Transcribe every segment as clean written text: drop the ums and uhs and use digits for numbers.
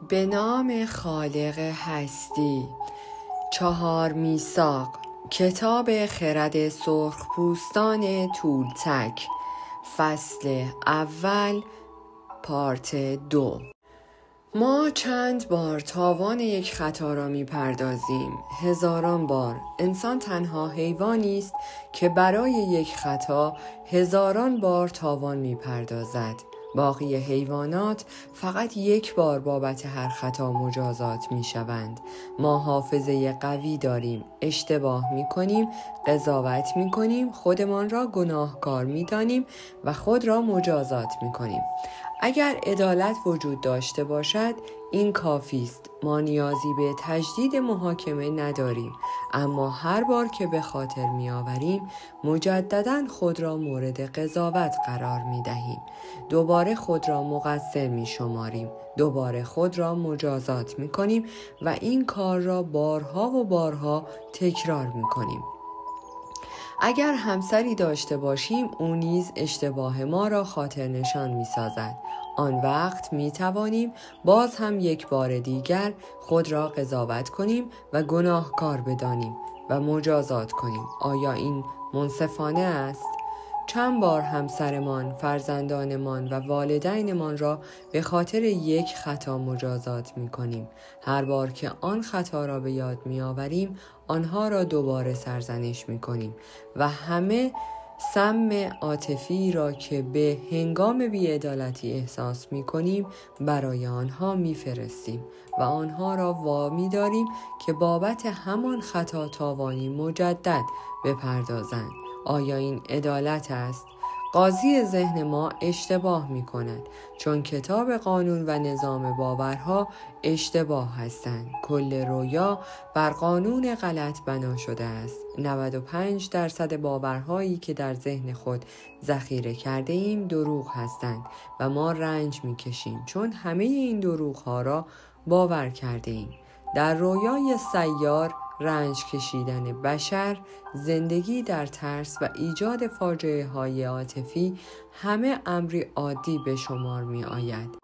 به نام خالق هستی. 4 میثاق. کتاب خرد سرخپوستان طولتک، فصل اول، پارت 2. ما چند بار تاوان یک خطا را می‌پردازیم. هزاران بار. انسان تنها حیوانی است که برای یک خطا هزاران بار تاوان می‌پردازد. باقی حیوانات فقط یک بار بابت هر خطا مجازات می‌شوند. ما حافظه قوی داریم. اشتباه می‌کنیم، قضاوت می‌کنیم، خودمان را گناهکار می‌دانیم و خود را مجازات می‌کنیم. اگر عدالت وجود داشته باشد این کافی است. ما نیازی به تجدید محاکمه نداریم، اما هر بار که به خاطر می‌آوریم مجدداً خود را مورد قضاوت قرار می‌دهیم. دوباره خود را مقصر می‌شماریم، دوباره خود را مجازات می‌کنیم و این کار را بارها و بارها تکرار می‌کنیم. اگر همسری داشته باشیم او نیز اشتباه ما را خاطر نشان می سازد. آن وقت می توانیم باز هم یک بار دیگر خود را قضاوت کنیم و گناهکار بدانیم و مجازات کنیم. آیا این منصفانه است؟ چند بار همسرمان، فرزندانمان و والدینمان را به خاطر یک خطا مجازات می کنیم. هر بار که آن خطا را به یاد می آوریم آنها را دوباره سرزنش می کنیم و همه سم عاطفی را که به هنگام بی‌عدالتی احساس می کنیم برای آنها می فرستیم و آنها را وامی داریم که بابت همان خطا تاوانی مجدد بپردازند. آیا این عدالت است؟ قاضی ذهن ما اشتباه می کند، چون کتاب قانون و نظام باورها اشتباه هستند. کل رویا بر قانون غلط بنا شده است. 95% باورهایی که در ذهن خود ذخیره کرده ایم دروغ هستند و ما رنج می کشیم چون همه این دروغ ها را باور کرده ایم. در رویای سیار رنج کشیدن بشر، زندگی در ترس و ایجاد فاجعه های عاطفی همه امری عادی به شمار می آید.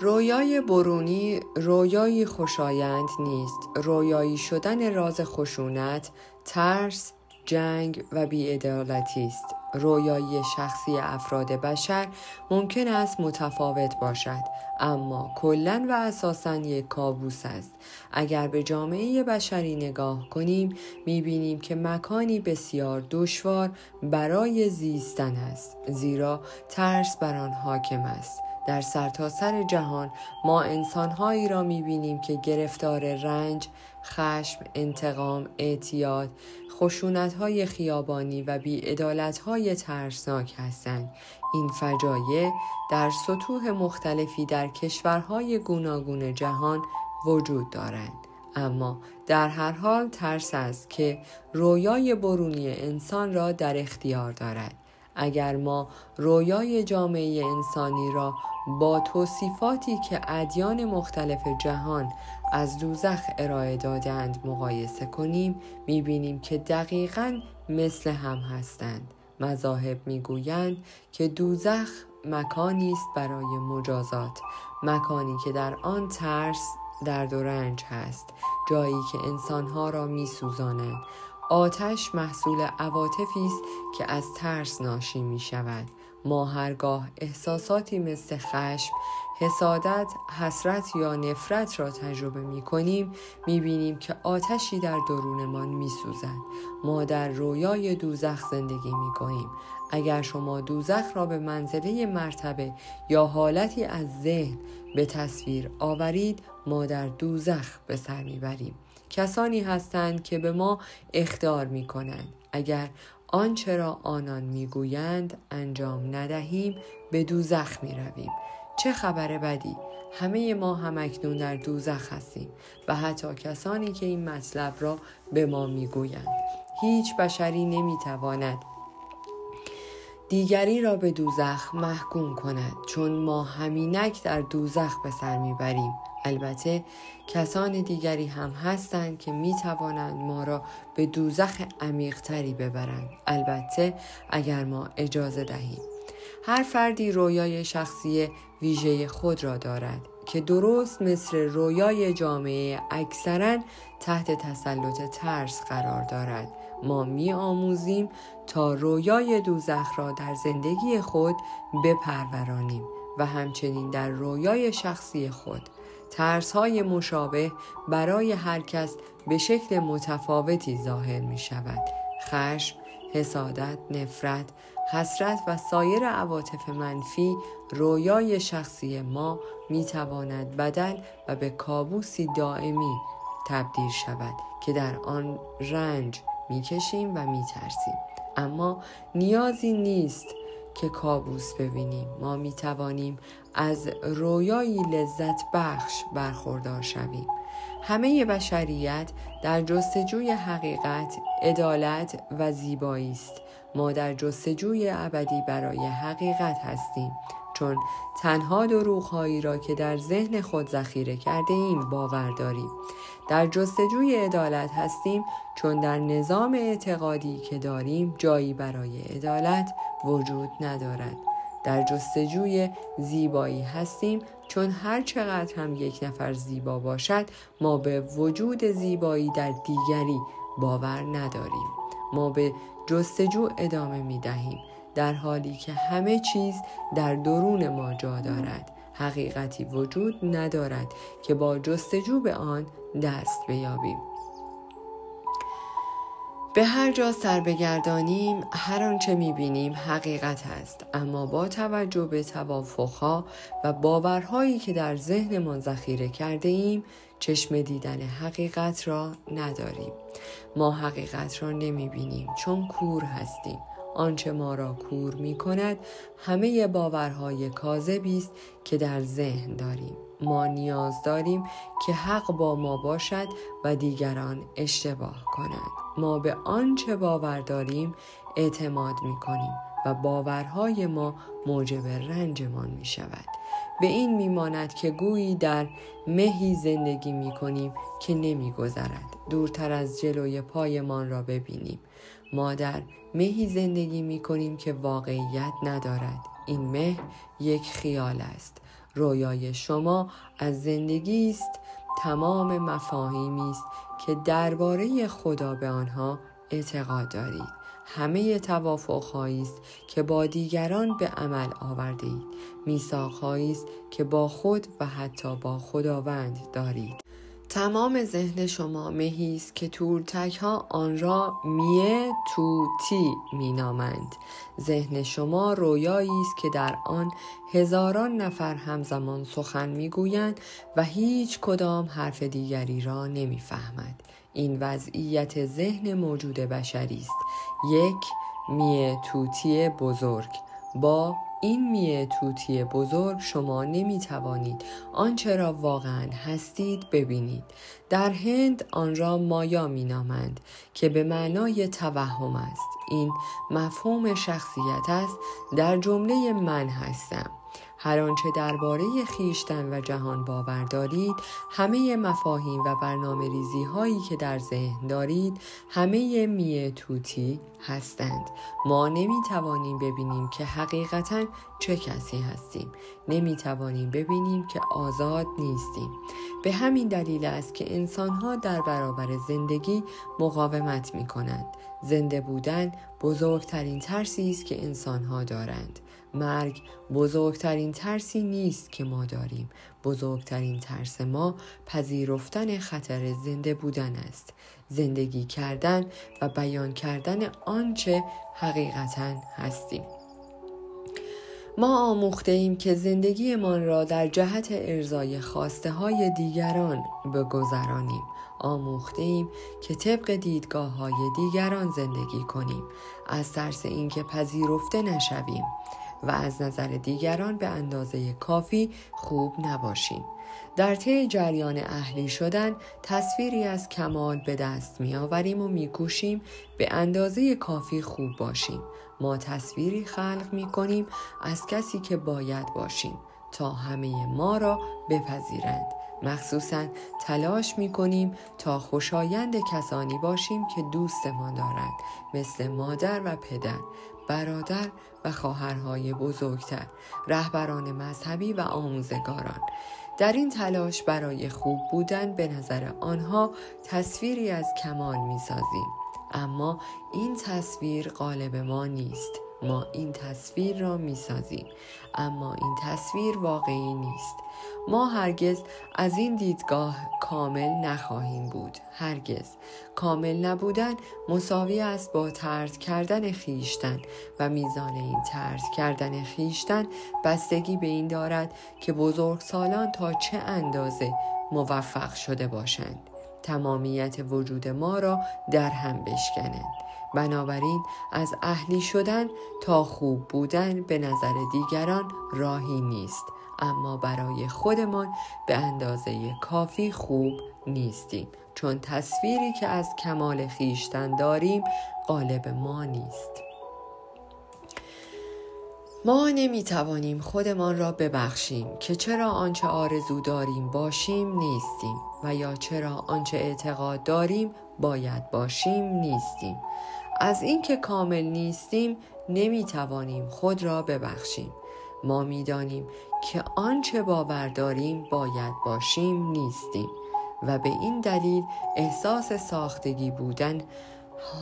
رویای برونی رویایی خوشایند نیست. رویایی شدن راز خشونت، ترس، جنگ و بی‌عدالتی است. رویای شخصی افراد بشر ممکن است متفاوت باشد، اما کلاً و اساساً یک کابوس است. اگر به جامعه بشری نگاه کنیم می‌بینیم که مکانی بسیار دشوار برای زیستن است، زیرا ترس بر آن حاکم است. در سرتاسر جهان ما انسان‌هایی را می‌بینیم که گرفتار رنج، خشم، انتقام، اعتیاد، خشونت‌های خیابانی و بی‌عدالت‌های ترسناک هستند. این فجایع در سطوح مختلفی در کشورهای گوناگون جهان وجود دارند، اما در هر حال ترس است که رویای برونی انسان را در اختیار دارد. اگر ما رویای جامعه انسانی را با توصیفاتی که ادیان مختلف جهان از دوزخ ارائه دادند مقایسه کنیم می‌بینیم که دقیقاً مثل هم هستند. مذاهب می‌گویند که دوزخ مکانی است برای مجازات، مکانی که در آن ترس، درد و رنج هست، جایی که انسانها را می‌سوزاند. آتش محصول عواطفی است که از ترس ناشی می شود. ما هرگاه احساساتی مثل خشم، حسادت، حسرت یا نفرت را تجربه می کنیم می بینیم که آتشی در درونمان می سوزد. ما در رویای دوزخ زندگی می کنیم. اگر شما دوزخ را به منزله مرتبه یا حالتی از ذهن به تصویر آورید ما در دوزخ به سر می بریم. کسانی هستند که به ما اخطار می کنند. اگر آنچه را آنان می گویند انجام ندهیم به دوزخ می رویم. چه خبر بدی؟ همه ما هم اکنون در دوزخ هستیم و حتی کسانی که این مطلب را به ما می گویند. هیچ بشری نمی تواند دیگری را به دوزخ محکوم کند، چون ما همینک در دوزخ به سر میبریم. البته کسان دیگری هم هستند که می توانند ما را به دوزخ عمیق‌تری ببرند، البته اگر ما اجازه دهیم. هر فردی رویای شخصی ویژه خود را دارد. که درست مثل رویای جامعه اکثراً تحت تسلط ترس قرار دارد. ما می آموزیم تا رویای دوزخ را در زندگی خود بپرورانیم و همچنین در رویای شخصی خود. ترس‌های مشابه برای هر کس به شکل متفاوتی ظاهر می شود. خشم، حسادت، نفرت، حسرت و سایر عواطف منفی رویای شخصی ما می تواند بدل و به کابوسی دائمی تبدیل شود که در آن رنج می کشیم و می ترسیم. اما نیازی نیست که کابوس ببینیم. ما می توانیم از رویایی لذت بخش برخوردار شویم. همه بشریت در جستجوی حقیقت، عدالت و زیبایی است. ما در جستجوی ابدی برای حقیقت هستیم، چون تنها دروغ‌هایی را که در ذهن خود ذخیره کرده ایم باور داریم. در جستجوی عدالت هستیم، چون در نظام اعتقادی که داریم جایی برای عدالت وجود ندارد. در جستجوی زیبایی هستیم، چون هر چقدر هم یک نفر زیبا باشد ما به وجود زیبایی در دیگری باور نداریم. ما به جستجو ادامه می دهیم، در حالی که همه چیز در درون ما جا دارد. حقیقتی وجود ندارد که با جستجو به آن دست بیابیم. به هر جا سر بگردانیم هر آنچه می‌بینیم حقیقت است، اما با توجه به توافق‌ها و باورهایی که در ذهنمان ذخیره کرده ایم چشم دیدن حقیقت را نداریم. ما حقیقت را نمی‌بینیم چون کور هستیم. آنچه ما را کور می‌کند همه باورهای کاذبی است که در ذهن داریم. ما نیاز داریم که حق با ما باشد و دیگران اشتباه کنند. ما به آنچه باور داریم اعتماد می‌کنیم و باورهای ما موجب رنجمان می‌شود. به این می‌ماند که گویی در مهی زندگی می‌کنیم که نمی‌گذرد. دورتر از جلوی پایمان را ببینیم. ما در مهی زندگی می‌کنیم که واقعیت ندارد. این مه یک خیال است. رویای شما از زندگی است تمام مفاهیمی است که درباره خدا به آنها اعتقاد دارید. همه توافق‌هایی است که با دیگران به عمل آوردید. میثاق‌هایی است که با خود و حتی با خداوند دارید. تمام ذهن شما مهی است که تورتک‌ها آن را میه توتی مینامند. ذهن شما رویایی است که در آن هزاران نفر همزمان سخن میگویند و هیچ کدام حرف دیگری را نمیفهمد. این وضعیت ذهن موجود بشری است. یک میه توتی بزرگ. با این میه توتی بزرگ شما نمی توانید آنچه را واقعا هستید ببینید. در هند آن را مایا می نامند که به معنای توهم است. این مفهوم شخصیت است، در جمله من هستم. هر آنچه درباره خویشتن و جهان باور دارید، همه مفاهیم و برنامه‌ریزی هایی که در ذهن دارید، همه میه توتی هستند. ما نمی توانیم ببینیم که حقیقتاً چه کسی هستیم. نمی توانیم ببینیم که آزاد نیستیم. به همین دلیل است که انسان‌ها در برابر زندگی مقاومت می کنند. زنده بودن بزرگترین ترسی است که انسان‌ها دارند. مرگ بزرگترین ترسی نیست که ما داریم. بزرگترین ترس ما پذیرفتن خطر زنده بودن است. زندگی کردن و بیان کردن آنچه حقیقتاً هستیم. ما آموخته ایم که زندگیمان را در جهت ارضای خواسته های دیگران بگذرانیم. آموخته ایم که طبق دیدگاه های دیگران زندگی کنیم، از ترس اینکه پذیرفته نشویم و از نظر دیگران به اندازه کافی خوب نباشیم. در طی جریان اهلی شدن تصویری از کمال به دست می آوریم و می کوشیم به اندازه کافی خوب باشیم. ما تصویری خلق می کنیم از کسی که باید باشیم تا همه ما را بپذیرند. مخصوصاً تلاش می کنیم تا خوشایند کسانی باشیم که دوستمان دارند، مثل مادر و پدر، برادر و خواهرهای بزرگتر، رهبران مذهبی و آموزگاران. در این تلاش برای خوب بودن به نظر آنها تصویری از کمال می‌سازیم، اما این تصویر غالب ما نیست. ما این تصویر را می‌سازیم، اما این تصویر واقعی نیست. ما هرگز از این دیدگاه کامل نخواهیم بود. هرگز. کامل نبودن مساوی است با طرد کردن خویشتن و میزان این طرد کردن خویشتن بستگی به این دارد که بزرگسالان تا چه اندازه موفق شده باشند تمامیت وجود ما را در هم بشکنند. بنابراین از اهلی شدن تا خوب بودن به نظر دیگران راهی نیست، اما برای خودمان به اندازه کافی خوب نیستیم، چون تصویری که از کمال خویشتن داریم غالب ما نیست. ما نمیتوانیم خودمان را ببخشیم که چرا آنچه آرزو داریم باشیم نیستیم و یا چرا آنچه اعتقاد داریم باید باشیم نیستیم. از اینکه کامل نیستیم نمیتوانیم خود را ببخشیم. ما میدانیم که آنچه باور داریم باید باشیم نیستیم و به این دلیل احساس ساختگی بودن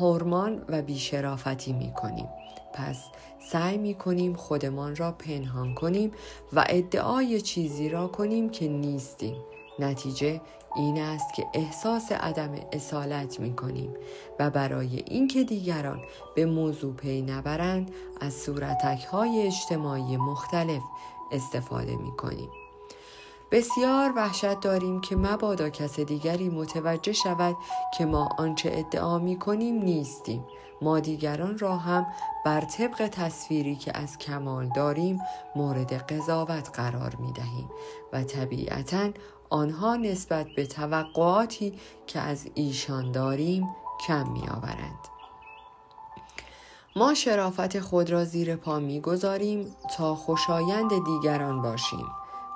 هرمان و بی‌شرافتی می‌کنیم. پس سعی می‌کنیم خودمان را پنهان کنیم و ادعای چیزی را کنیم که نیستیم. نتیجه این است که احساس عدم اصالت می‌کنیم و برای اینکه دیگران به موضوع پی نبرند از صورتک‌های اجتماعی مختلف استفاده می‌کنیم. بسیار وحشت داریم که مبادا کس دیگری متوجه شود که ما آنچه ادعا می‌کنیم نیستیم. ما دیگران را هم بر طبق تصویری که از کمال داریم مورد قضاوت قرار می‌دهیم و طبیعتاً آنها نسبت به توقعاتی که از ایشان داریم کم می‌آورند. ما شرافت خود را زیر پا می‌گذاریم تا خوشایند دیگران باشیم.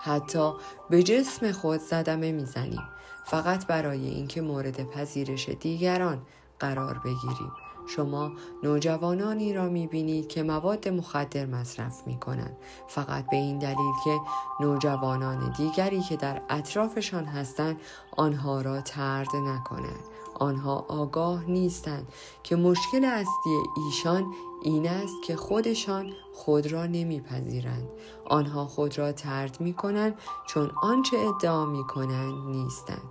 حتی به جسم خود صدمه می‌زنیم فقط برای اینکه مورد پذیرش دیگران قرار بگیریم. شما نوجوانانی را می‌بینید که مواد مخدر مصرف می‌کنند فقط به این دلیل که نوجوانان دیگری که در اطرافشان هستند آنها را طرد نکنند. آنها آگاه نیستند که مشکل اصلی ایشان این است که خودشان خود را نمیپذیرند. آنها خود را طرد میکنند چون آنچه ادعا میکنند نیستند.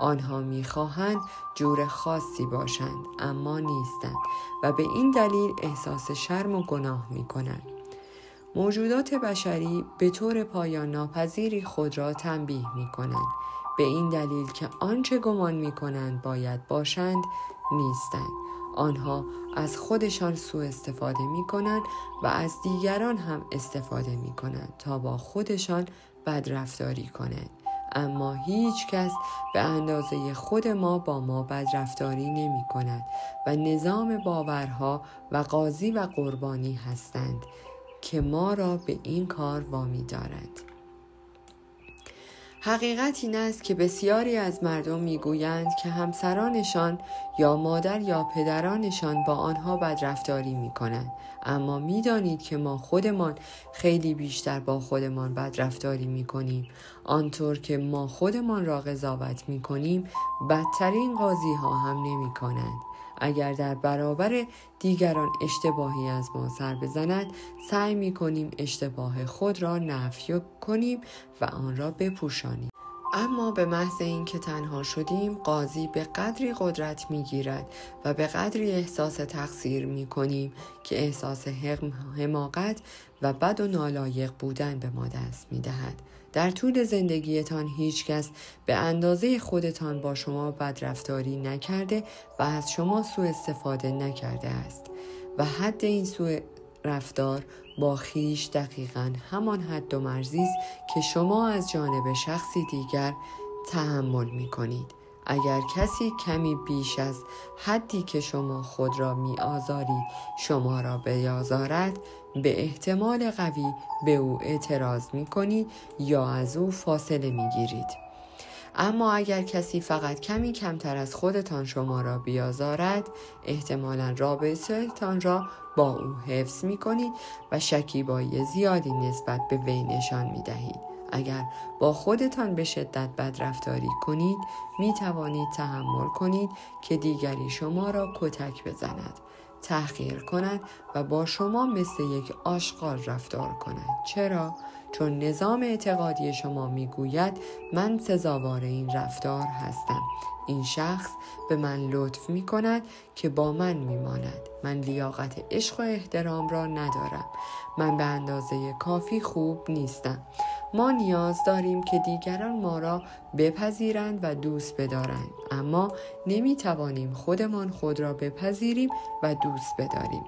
آنها میخواهند جور خاصی باشند اما نیستند و به این دلیل احساس شرم و گناه میکنند. موجودات بشری به طور پایان ناپذیری خود را تنبیه میکنند به این دلیل که آنچه گمان میکنند باید باشند نیستند. آنها از خودشان سوء استفاده میکنند و از دیگران هم استفاده میکنند تا با خودشان بدرفتاری کنند، اما هیچ کس به اندازه خود ما با ما بدرفتاری نمی کند و نظام باورها و قاضی و قربانی هستند که ما را به این کار وامی دارد. حقیقت این است که بسیاری از مردم میگویند که همسرانشان یا مادر یا پدرانشان با آنها بدرفتاری میکنند، اما میدانید که ما خودمان خیلی بیشتر با خودمان بدرفتاری میکنیم. آنطور که ما خودمان را قضاوت میکنیم بدترین قاضی ها هم نمیکنند. اگر در برابر دیگران اشتباهی از ما سر بزند سعی می‌کنیم اشتباه خود را نفی کنیم و آن را بپوشانیم. اما به محض اینکه تنها شدیم قاضی به قدری قدرت می‌گیرد و به قدری احساس تقصیر می‌کنیم که احساس حماقت و بد و نالایق بودن به ما دست می‌دهد. در طول زندگیتان هیچ کس به اندازه خودتان با شما بدرفتاری نکرده و از شما سوء استفاده نکرده است و حد این سوء رفتار با خویش دقیقاً همان حد و مرزی است که شما از جانب شخصی دیگر تحمل می کنید. اگر کسی کمی بیش از حدی که شما خود را می آزارید شما را بیازارد به احتمال قوی به او اعتراض می کنید یا از او فاصله می گیرید. اما اگر کسی فقط کمی کمتر از خودتان شما را بیازارد احتمالاً رابطه‌تان را با او حفظ می کنید و شکیبایی زیادی نسبت به وی نشان می دهید. اگر با خودتان به شدت بدرفتاری کنید می توانید تحمل کنید که دیگری شما را کتک بزند، تحقیر کند و با شما مثل یک آشغال رفتار کند. چرا؟ چون نظام اعتقادی شما میگوید من سزاوار این رفتار هستم. این شخص به من لطف می کند که با من می ماند. من لیاقت عشق و احترام را ندارم. من به اندازه کافی خوب نیستم. ما نیاز داریم که دیگران ما را بپذیرند و دوست بدارند، اما نمی توانیم خودمان خود را بپذیریم و دوست بداریم.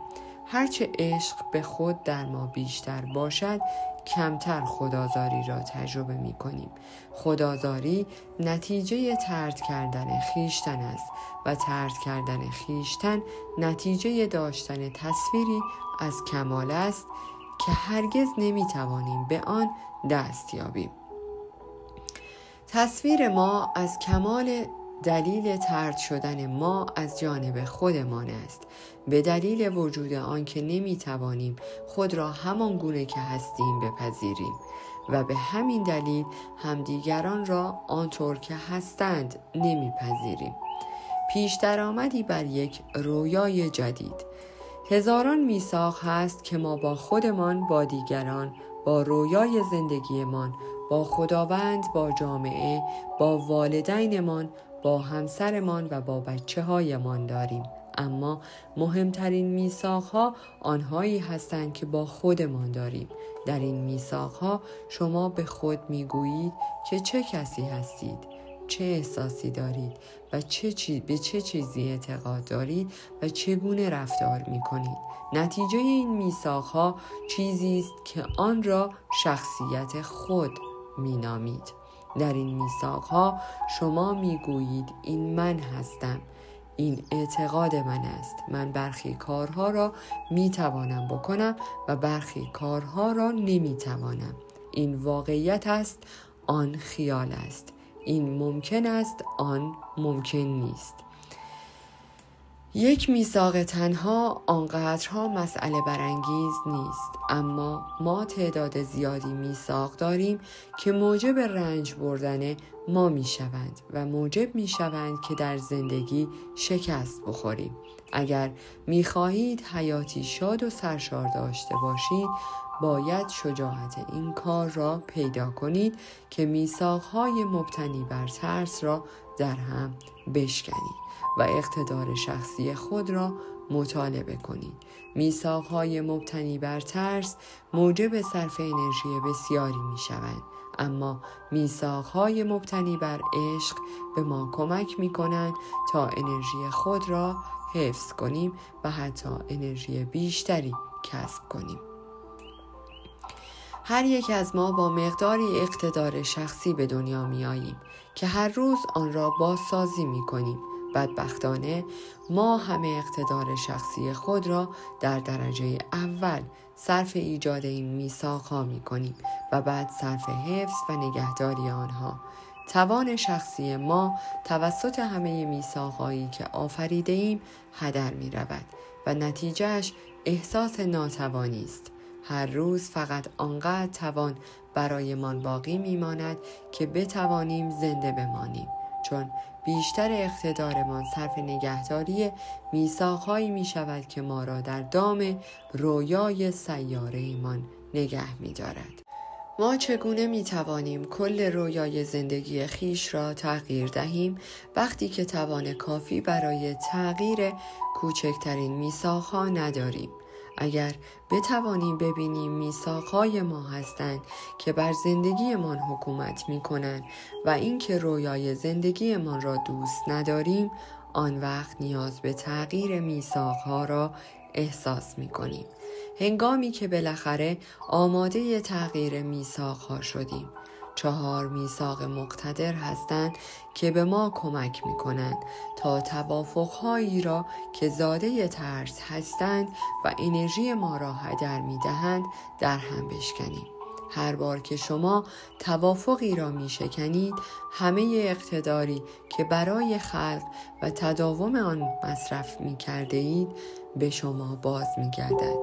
هرچه عشق به خود در ما بیشتر باشد، کمتر خودآزاری را تجربه می کنیم. خودآزاری نتیجه طرد کردن خویشتن است و طرد کردن خویشتن نتیجه داشتن تصویری از کمال است که هرگز نمی توانیم به آن دست یابیم. تصویر ما از کمال دلیل طرد شدن ما از جانب خودمان است، به دلیل وجود آن که نمی توانیم خود را همان گونه که هستیم بپذیریم و به همین دلیل همدیگران را آنطور که هستند نمی پذیریم. پیش درآمدی بر یک رویای جدید. هزاران میثاق هست که ما با خودمان، با دیگران، با رویای زندگیمان، با خداوند، با جامعه، با والدینمان، با همسرمان و با بچه‌هایمان داریم. اما مهمترین میثاق‌ها آنهایی هستند که با خودمان داریم. در این میثاق‌ها شما به خود میگویید که چه کسی هستید، چه احساسی دارید و به چه چیزی اعتقاد دارید و چگونه رفتار می‌کنید. نتیجه این میثاق‌ها چیزی است که آن را شخصیت خود می‌نامید. در این میثاق‌ها شما میگویید این من هستم، این اعتقاد من است. من برخی کارها را میتوانم بکنم و برخی کارها را نمیتوانم. این واقعیت است، آن خیال است. این ممکن است، آن ممکن نیست. یک میثاق تنها آنقدرها مسئله برانگیز نیست، اما ما تعداد زیادی میثاق داریم که موجب رنج بردن ما میشوند و موجب میشوند که در زندگی شکست بخوریم. اگر میخواهید حیاتی شاد و سرشار داشته باشید، باید شجاعت این کار را پیدا کنید که میثاق‌های مبتنی بر ترس را در هم بشکنید و اقتدار شخصی خود را مطالبه کنید. میثاق‌های مبتنی بر ترس موجب صرف انرژی بسیاری می‌شوند، اما میثاق‌های مبتنی بر عشق به ما کمک می‌کنند تا انرژی خود را حفظ کنیم و حتی انرژی بیشتری کسب کنیم. هر یک از ما با مقداری اقتدار شخصی به دنیا می‌آییم که هر روز آن را بازسازی می‌کنیم. بدبختانه ما همه اقتدار شخصی خود را در درجه اول صرف ایجاد این میثاق‌ها می‌کنیم و بعد صرف حفظ و نگهداری آنها. توان شخصی ما توسط همه میثاق‌هایی که آفریده ایم هدر می‌رود و نتیجهش احساس ناتوانی است. هر روز فقط آنقدر توان برایمان باقی می‌ماند که بتوانیم زنده بمانیم، چون بیشتر اقتدارمان صرف نگهداری میثاق‌هایی می‌شود که ما را در دام رویای سیاره‌ایمان نگه می‌دارد. ما چگونه می‌توانیم کل رویای زندگی خیش را تغییر دهیم وقتی که توان کافی برای تغییر کوچکترین میثاق‌ها نداریم؟ اگر بتوانیم ببینیم میثاق‌های ما هستند که بر زندگیمان حکومت می‌کنند و اینکه رویای زندگیمان را دوست نداریم، آن وقت نیاز به تغییر میثاق‌ها را احساس می‌کنیم. هنگامی که بالاخره آماده تغییر میثاق‌ها شدیم. 4 میثاق مقتدر هستند که به ما کمک می‌کنند تا توافق‌هایی را که زاده ترس هستند و انرژی ما را هدر می‌دهند در هم بشکنیم. هر بار که شما توافقی را می‌شکنید، همه اقتداری که برای خلق و تداوم آن مصرف می‌کرده اید به شما باز می‌گردد.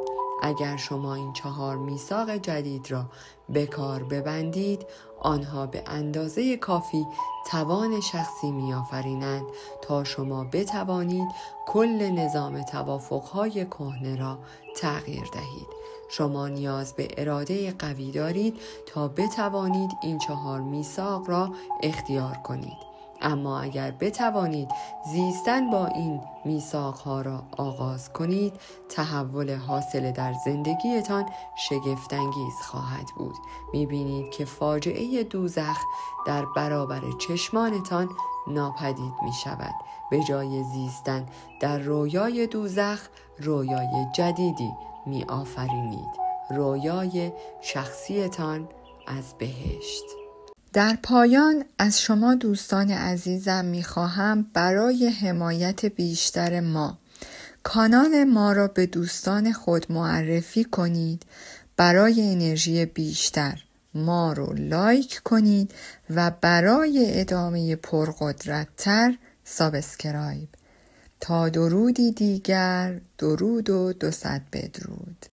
اگر شما این 4 میثاق جدید را به کار ببندید، آنها به اندازه کافی توان شخصی می‌آفرینند تا شما بتوانید کل نظام توافق‌های کهنه را تغییر دهید. شما نیاز به اراده قوی دارید تا بتوانید این 4 میثاق را اختیار کنید. اما اگر بتوانید زیستن با این میثاق‌ها را آغاز کنید، تحول حاصل در زندگیتان شگفت‌انگیز خواهد بود. می‌بینید که فاجعه دوزخ در برابر چشمانتان ناپدید می‌شود. به جای زیستن در رویای دوزخ، رویای جدیدی می‌آفرینید. رویای شخصیتان از بهشت. در پایان از شما دوستان عزیزم میخواهم برای حمایت بیشتر ما کانال ما را به دوستان خود معرفی کنید. برای انرژی بیشتر ما رو لایک کنید و برای ادامه پرقدرت‌تر سابسکرایب. تا درودی دیگر، درود و 200 بدرود.